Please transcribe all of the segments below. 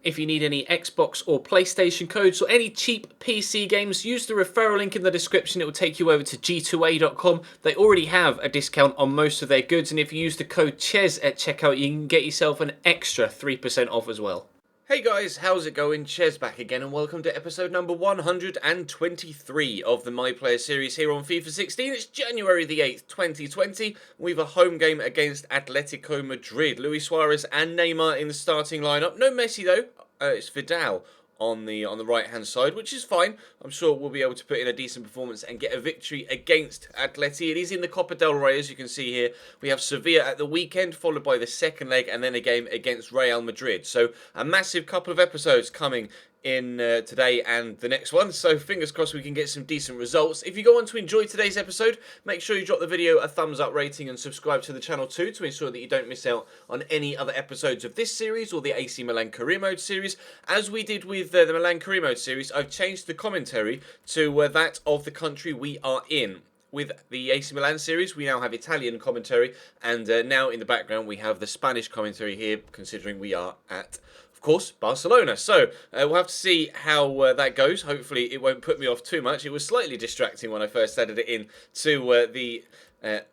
If you need any Xbox or PlayStation codes or any cheap PC games, use the referral link in the description. It will take you over to g2a.com. They already have a discount on most of their goods, and if you use the code CHES at checkout, you can get yourself an extra 3% off as well. Hey guys, how's it going? Ches back again, and welcome to episode number 123 of the My Player series here on FIFA 16. It's January the 8th, 2020. We have a home game against Atletico Madrid. Luis Suarez and Neymar in the starting lineup. No Messi though. It's Vidal on the right hand side, which is fine. I'm sure we'll be able to put in a decent performance and get a victory against Atleti. It is in the Copa del Rey, as you can see here. We have Sevilla at the weekend, followed by the second leg, and then a game against Real Madrid. So a massive couple of episodes coming in today and the next one, so fingers crossed we can get some decent results. If you go on to enjoy today's episode, make sure you drop the video a thumbs up rating and subscribe to the channel too, to ensure that you don't miss out on any other episodes of this series or the AC Milan career mode series. As we did with the Milan career mode series, I've changed the commentary to that of the country we are in. With the AC Milan series, we now have Italian commentary, and now in the background we have the Spanish commentary here, considering we are at, of course, Barcelona. So we'll have to see how that goes. Hopefully it won't put me off too much. It was slightly distracting when I first added it in to the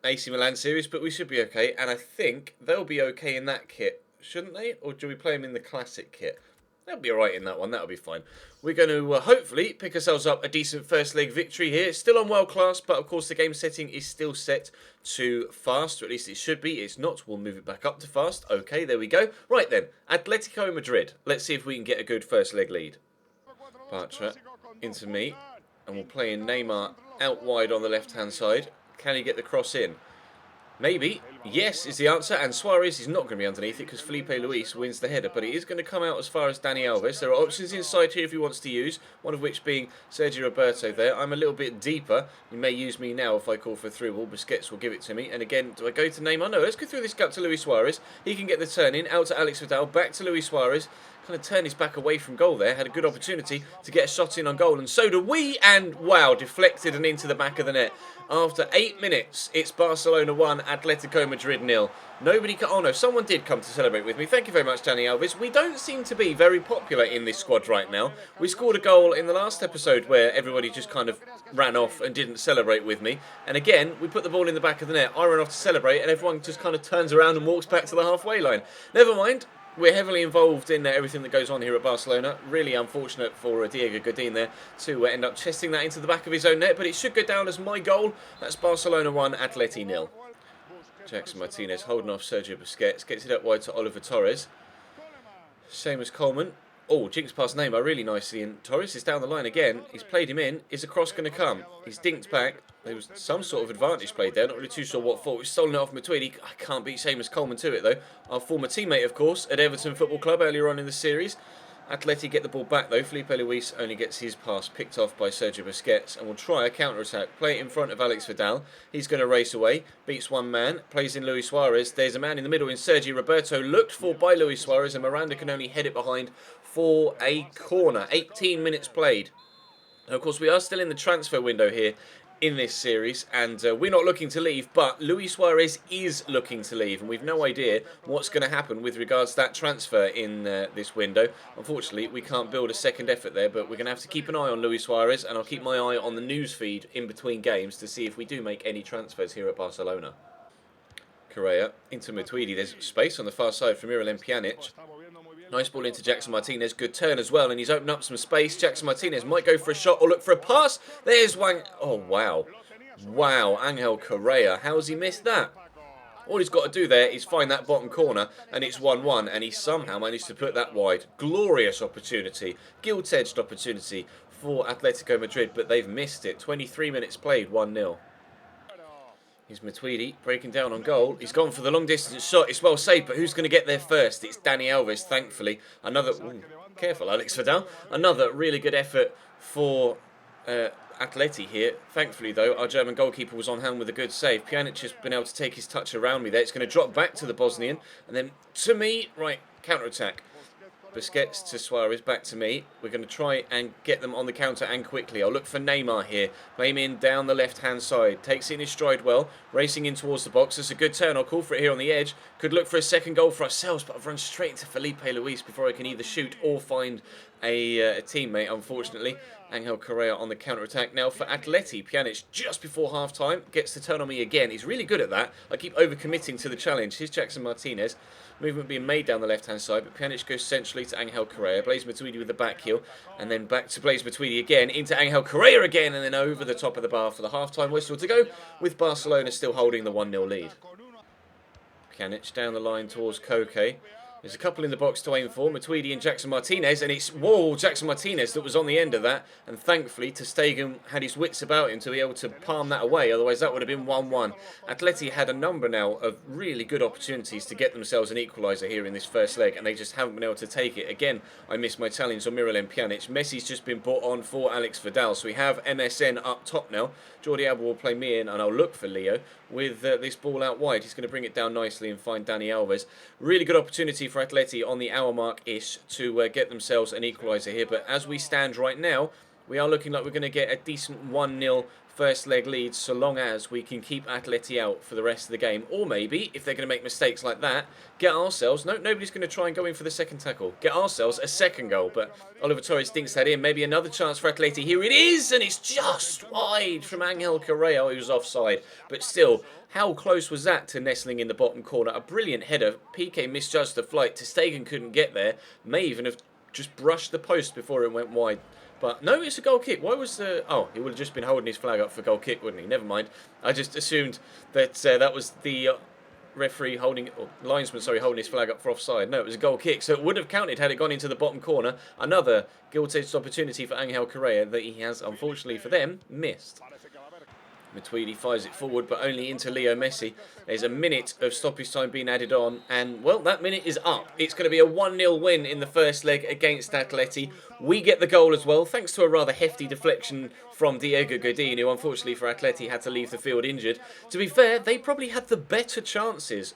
AC Milan series, but we should be okay, and I think they'll be okay in that kit, shouldn't they? Or do we play them in the classic kit? They'll be alright in that one, that'll be fine. We're going to hopefully pick ourselves up a decent first leg victory here. Still on world class, but of course the game setting is still set to fast, or at least it should be. It's not, we'll move it back up to fast. Okay, there we go. Right then, Atletico Madrid. Let's see if we can get a good first leg lead. Bartra into me, and we'll play in Neymar out wide on the left hand side. Can he get the cross in? Maybe. Yes is the answer, and Suarez is not going to be underneath it because Felipe Luis wins the header, but it is going to come out as far as Dani Alves. There are options inside here if he wants to use, one of which being Sergio Roberto there. I'm a little bit deeper. You may use me now if I call for a through ball. Busquets will give it to me, and again, do I go to Neymar? No, let's go through this gap to Luis Suarez. He can get the turn in, out to Alex Vidal, back to Luis Suarez. Kind of turned his back away from goal there, had a good opportunity to get a shot in on goal, and so do we, and wow, deflected and into the back of the net. After 8 minutes, it's Barcelona 1, Atletico Madrid 0. Nobody oh no, someone did come to celebrate with me. Thank you very much, Dani Alves. We don't seem to be very popular in this squad right now. We scored a goal in the last episode where everybody just kind of ran off and didn't celebrate with me. And again, we put the ball in the back of the net. I ran off to celebrate, and everyone just kind of turns around and walks back to the halfway line. Never mind. We're heavily involved in everything that goes on here at Barcelona. Really unfortunate for Diego Godin there to end up chesting that into the back of his own net, but it should go down as my goal. That's Barcelona 1, Atleti 0. Jackson Martinez holding off Sergio Busquets, gets it up wide to Oliver Torres. Same as Coleman. Oh, jinx past Neymar really nicely, and Torres is down the line again. He's played him in. Is a cross going to come? He's dinked back. There was some sort of advantage played there. Not really too sure what for. We've stolen it off Matuidi. I can't beat Seamus Coleman to it, though. Our former teammate, of course, at Everton Football Club earlier on in the series. Atleti get the ball back, though. Felipe Luis only gets his pass picked off by Sergio Busquets, and will try a counter-attack. Play it in front of Alex Vidal. He's going to race away. Beats one man. Plays in Luis Suarez. There's a man in the middle in Sergio Roberto. Looked for by Luis Suarez, and Miranda can only head it behind for a corner. 18 minutes played. Now, of course, we are still in the transfer window here in this series, and we're not looking to leave, but Luis Suarez is looking to leave, and we've no idea what's going to happen with regards to that transfer in this window. Unfortunately, we can't build a second effort there, but we're going to have to keep an eye on Luis Suarez, and I'll keep my eye on the news feed in between games to see if we do make any transfers here at Barcelona. Correa into Matuidi. There's space on the far side for Miralem Pjanic. Nice ball into Jackson Martinez. Good turn as well, and he's opened up some space. Jackson Martinez might go for a shot or look for a pass. There's Wang. Oh, wow. Wow, Angel Correa. How's he missed that? All he's got to do there is find that bottom corner, and it's 1-1, and he somehow managed to put that wide. Glorious opportunity. Gilt-edged opportunity for Atletico Madrid, but they've missed it. 23 minutes played, 1-0. Here's Matuidi breaking down on goal. He's gone for the long distance shot. It's well saved, but who's going to get there first? It's Dani Alves, thankfully. Another... Ooh, careful, Alex Vidal. Another really good effort for Atleti here. Thankfully, though, our German goalkeeper was on hand with a good save. Pjanic has been able to take his touch around me there. It's going to drop back to the Bosnian. And then to me, right, counter-attack. Busquets to Suarez, back to me. We're going to try and get them on the counter and quickly. I'll look for Neymar here. Blame in down the left-hand side. Takes it in his stride well. Racing in towards the box. It's a good turn. I'll call for it here on the edge. Could look for a second goal for ourselves, but I've run straight into Felipe Luis before I can either shoot or find a teammate, unfortunately. Angel Correa on the counter-attack now for Atleti. Pjanic just before half-time gets the turn on me again. He's really good at that. I keep over-committing to the challenge. Here's Jackson Martinez. Movement being made down the left-hand side, but Pjanic goes centrally to Angel Correa. Blaise Matuidi with the back heel, and then back to Blaise Matuidi again, into Angel Correa again, and then over the top of the bar for the half-time whistle to go, with Barcelona still holding the 1-0 lead. Pjanic down the line towards Koke. There's a couple in the box to aim for, Matuidi and Jackson Martinez, and it's, whoa, Jackson Martinez that was on the end of that, and thankfully ter Stegen had his wits about him to be able to palm that away, otherwise that would have been 1-1. Atleti had a number now of really good opportunities to get themselves an equaliser here in this first leg, and they just haven't been able to take it. Again, I missed my challenge on Miralem Pjanic. Messi's just been brought on for Alex Vidal, so we have MSN up top now. Jordi Alba will play me in, and I'll look for Leo with this ball out wide. He's going to bring it down nicely and find Dani Alves. Really good opportunity for Atleti on the hour mark-ish to get themselves an equaliser here. But as we stand right now, we are looking like we're going to get a decent 1-0 first leg lead, so long as we can keep Atleti out for the rest of the game. Or maybe, if they're going to make mistakes like that, get ourselves, no, nobody's going to try and go in for the second tackle, get ourselves a second goal. But Oliver Torres dinks that in. Maybe another chance for Atleti. Here it is, and it's just wide from Angel Correa, who was offside. But still, how close was that to nestling in the bottom corner? A brilliant header. Piqué misjudged the flight. ter Stegen couldn't get there. May even have just brushed the post before it went wide. But no, it's a goal kick. Why was the... Oh, he would have just been holding his flag up for goal kick, wouldn't he? Never mind. I just assumed that that was the referee holding... Or linesman, sorry, holding his flag up for offside. No, it was a goal kick. So it would have counted had it gone into the bottom corner. Another gilt-edged opportunity for Angel Correa that he has, unfortunately for them, missed. Matuidi fires it forward, but only into Leo Messi. There's a minute of stoppage time being added on, and, well, that minute is up. It's going to be a 1-0 win in the first leg against Atleti. We get the goal as well, thanks to a rather hefty deflection from Diego Godin, who, unfortunately for Atleti, had to leave the field injured. To be fair, they probably had the better chances.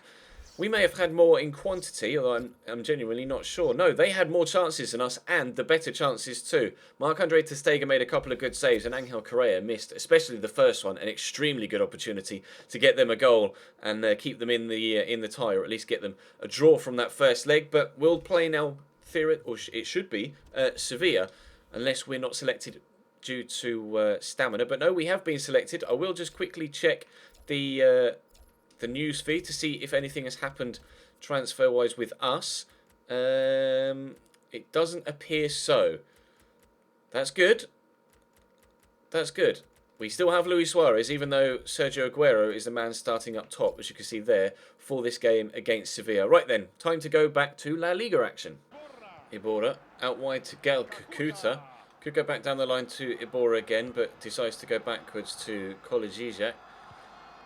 We may have had more in quantity, although I'm genuinely not sure. No, they had more chances than us, and the better chances too. Marc-Andre ter Stegen made a couple of good saves, and Angel Correa missed, especially the first one, an extremely good opportunity to get them a goal and keep them in the tie, or at least get them a draw from that first leg. But we'll play now, or it should be, Sevilla, unless we're not selected due to stamina. But no, we have been selected. I will just quickly check the news feed to see if anything has happened transfer-wise with us. It doesn't appear so. That's good. That's good. We still have Luis Suarez, even though Sergio Aguero is the man starting up top, as you can see there, for this game against Sevilla. Right then, time to go back to La Liga action. Iborra out wide to Gael Kakuta. Could go back down the line to Iborra again, but decides to go backwards to Kolejijak.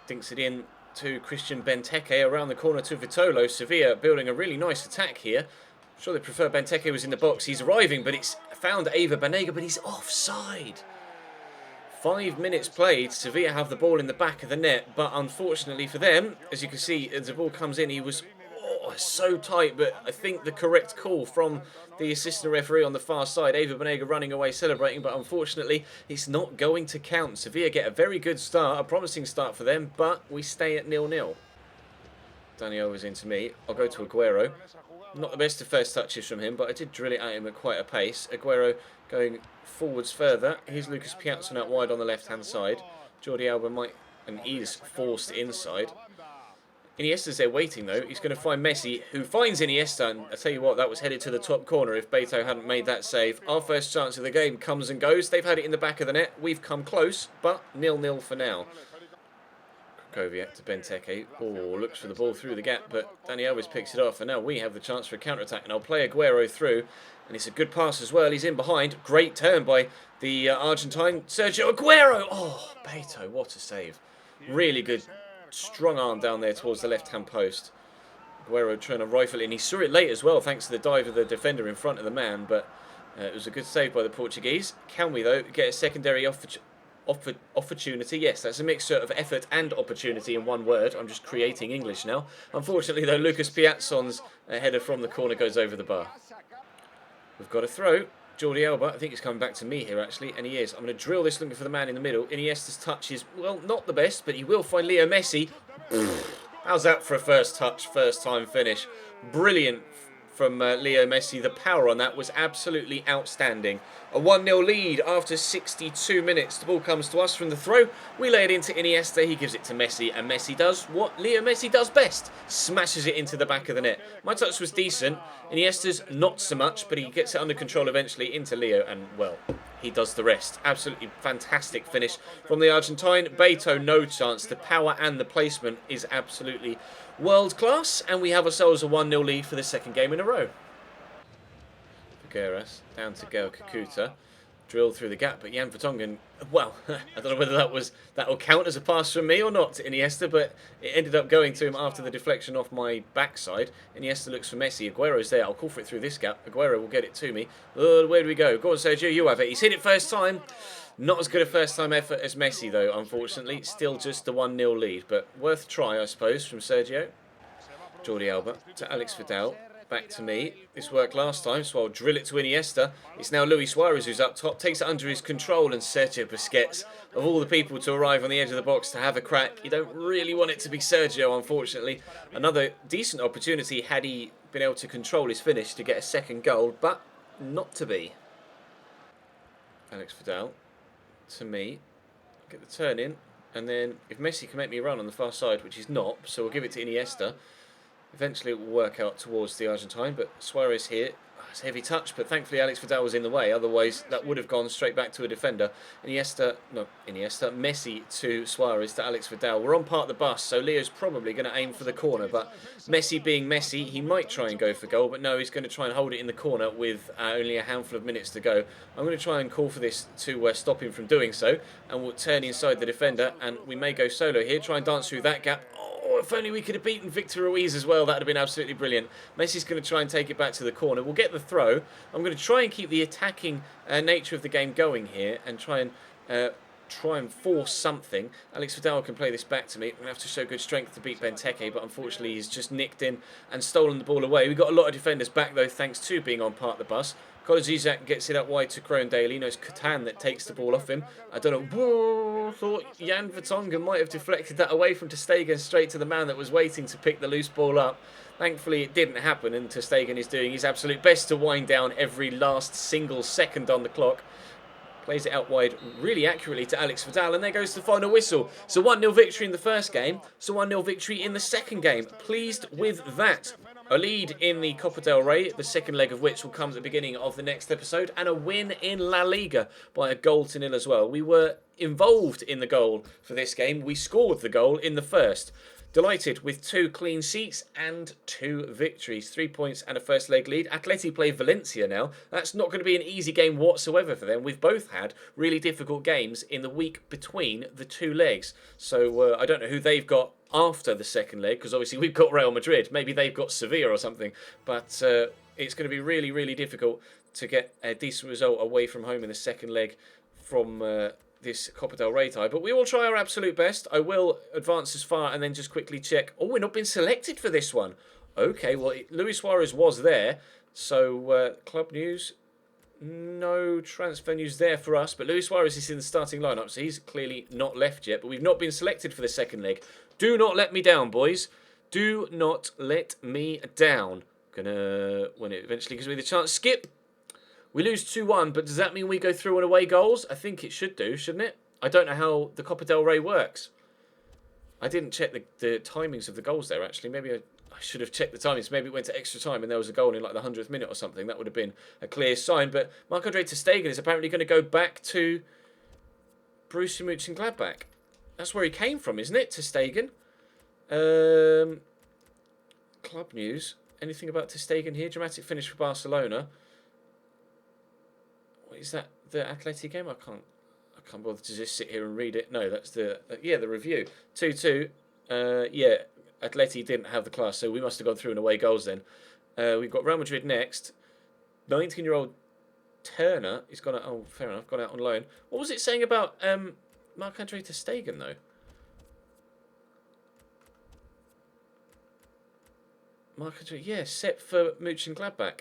Dinks it in to Christian Benteke, around the corner to Vitolo. Sevilla building a really nice attack here. I'm sure they prefer Benteke was in the box. He's arriving, but it's found Eva Banega, but he's offside. 5 minutes played. Sevilla have the ball in the back of the net, but unfortunately for them, as you can see, as the ball comes in, he was so tight, but I think the correct call from the assistant referee on the far side. Eva Banega running away celebrating, but unfortunately it's not going to count. Sevilla get a very good start, a promising start for them, but we stay at 0-0. Dani Alves into me. I'll go to Aguero. Not the best of first touches from him, but I did drill it at him at quite a pace. Aguero going forwards further. Here's Lucas Piazza out wide on the left-hand side. Jordi Alba might and is forced inside. Iniesta's there waiting though. He's going to find Messi, who finds Iniesta, and I tell you what, that was headed to the top corner if Beto hadn't made that save. Our first chance of the game comes and goes. They've had it in the back of the net. We've come close, but 0-0 for now. Krakowiak to Benteke. Oh, looks for the ball through the gap, but Dani Alves picks it off, and now we have the chance for a counter-attack, and I'll play Aguero through, and it's a good pass as well. He's in behind. Great turn by the Argentine Sergio Aguero. Oh, Beto, what a save. Really good. Strong arm down there towards the left-hand post. Aguero trying to rifle in. He saw it late as well, thanks to the dive of the defender in front of the man, but it was a good save by the Portuguese. Can we, though, get a secondary opportunity? Yes, that's a mixture of effort and opportunity in one word. I'm just creating English now. Unfortunately, though, Lucas Piazzon's header from the corner goes over the bar. We've got a throw. Jordi Alba, I think he's coming back to me here actually, and he is. I'm going to drill this looking for the man in the middle. Iniesta's touch is, well, not the best, but he will find Leo Messi. How's that for a first touch, first time finish? Brilliant from Leo Messi. The power on that was absolutely outstanding. A 1-0 lead after 62 minutes. The ball comes to us from the throw. We lay it into Iniesta. He gives it to Messi. And Messi does what Leo Messi does best. Smashes it into the back of the net. My touch was decent. Iniesta's not so much, but he gets it under control eventually into Leo. And, well, he does the rest. Absolutely fantastic finish from the Argentine. Beto, no chance. The power and the placement is absolutely world class. And we have ourselves a 1-0 lead for the second game in a row. Figueres down to Gael Kakuta, drilled through the gap, but Jan Vertonghen, well, I don't know whether that will count as a pass from me or not to Iniesta, but it ended up going to him after the deflection off my backside. Iniesta looks for Messi. Aguero's there. I'll call for it through this gap. Aguero will get it to me. Where do we go? Go on, Sergio, you have it. He's hit it first time. Not as good a first time effort as Messi, though, unfortunately. Still just the 1-0 lead, but worth a try, I suppose, from Sergio. Jordi Alba to Alex Vidal. Back to me. This worked last time, so I'll drill it to Iniesta. It's now Luis Suarez who's up top, takes it under his control, and Sergio Busquets, of all the people to arrive on the edge of the box to have a crack, you don't really want it to be Sergio, unfortunately. Another decent opportunity had he been able to control his finish to get a second goal, but not to be. Alex Vidal to me. Get the turn in, and then if Messi can make me run on the far side, which he's not, so we'll give it to Iniesta. Eventually it will work out towards the Argentine, but Suarez here, it's a heavy touch, but thankfully Alex Vidal was in the way, otherwise that would have gone straight back to a defender. Messi to Suarez to Alex Vidal. We're on part of the bus, so Leo's probably going to aim for the corner, but Messi being Messi, he might try and go for goal, but no, he's going to try and hold it in the corner with only a handful of minutes to go. I'm going to try and call for this to stop him from doing so, and we'll turn inside the defender, and we may go solo here, try and dance through that gap. Oh, if only we could have beaten Victor Ruiz as well. That would have been absolutely brilliant. Messi's going to try and take it back to the corner. We'll get the throw. I'm going to try and keep the attacking nature of the game going here and try and force something. Alex Vidal can play this back to me. I'm going to have to show good strength to beat Benteke, but unfortunately he's just nicked in and stolen the ball away. We've got a lot of defenders back though, thanks to being on part of the bus. Kolozizak gets it up wide to Kroendale. He knows Catan that takes the ball off him. I don't know. Whoa, thought Jan Vertonghen might have deflected that away from ter Stegen straight to the man that was waiting to pick the loose ball up. Thankfully, it didn't happen, and ter Stegen is doing his absolute best to wind down every last single second on the clock. Plays it out wide really accurately to Alex Vidal, and there goes the final whistle. So 1-0 victory in the first game, so 1-0 victory in the second game. Pleased with that. A lead in the Copa del Rey, the second leg of which will come at the beginning of the next episode, and a win in La Liga by 1-0 as well. We were involved in the goal for this game. We scored the goal in the first. Delighted with 2 clean sheets and 2 victories. 3 points and a first leg lead. Atleti play Valencia now. That's not going to be an easy game whatsoever for them. We've both had really difficult games in the week between the 2 legs. So I don't know who they've got after the second leg, because obviously we've got Real Madrid. Maybe they've got Sevilla or something. But it's going to be really, really difficult to get a decent result away from home in the second leg from this Copa del Rey tie, but we will try our absolute best. I will advance as far and then just quickly check. Oh, we're not been selected for this one. Okay, well, Luis Suarez was there, so club news, no transfer news there for us, but Luis Suarez is in the starting lineup, so he's clearly not left yet, but we've not been selected for the second leg. Do not let me down, boys. Do not let me down. Gonna, when it eventually gives me the chance, skip. We lose 2-1, but does that mean we go through on away goals? I think it should do, shouldn't it? I don't know how the Copa del Rey works. I didn't check the timings of the goals there, actually. Maybe I should have checked the timings. Maybe it went to extra time and there was a goal in like the 100th minute or something. That would have been a clear sign. But Marc-Andre ter Stegen is apparently going to go back to Borussia Mönchengladbach. That's where he came from, isn't it, ter Stegen? Club news. Anything about ter Stegen here? Dramatic finish for Barcelona. Is that the Atleti game? I can't bother to just sit here and read it. No, that's the the review. 2-2. Yeah, Atleti didn't have the class, so we must have gone through in away goals then. We've got Real Madrid next. 19-year-old Turner is gone out. Oh, fair enough, gone out on loan. What was it saying about Marc-Andre ter Stegen though? Marc-Andre, yeah, set for Mönchengladbach.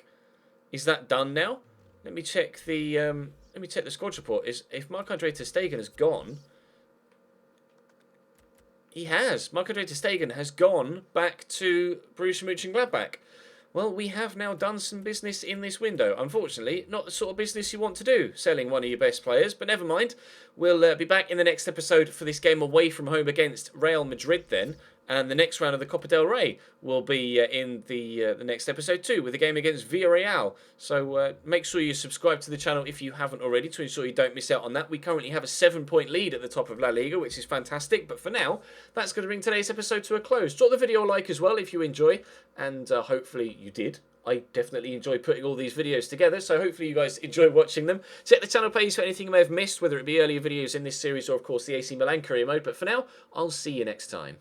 Is that done now? Let me check the squad report. Is if Marc-Andre ter Stegen has gone? He has. Marc-Andre ter Stegen has gone back to Borussia Mönchengladbach. Well, we have now done some business in this window. Unfortunately, not the sort of business you want to do, selling one of your best players, but never mind. We'll be back in the next episode for this game away from home against Real Madrid then. And the next round of the Copa del Rey will be in the next episode too, with a game against Villarreal. So make sure you subscribe to the channel if you haven't already to ensure you don't miss out on that. We currently have a 7-point lead at the top of La Liga, which is fantastic. But for now, that's going to bring today's episode to a close. Drop the video a like as well if you enjoy, and hopefully you did. I definitely enjoy putting all these videos together, so hopefully you guys enjoy watching them. Check the channel page for anything you may have missed, whether it be earlier videos in this series or, of course, the AC Milan career mode. But for now, I'll see you next time.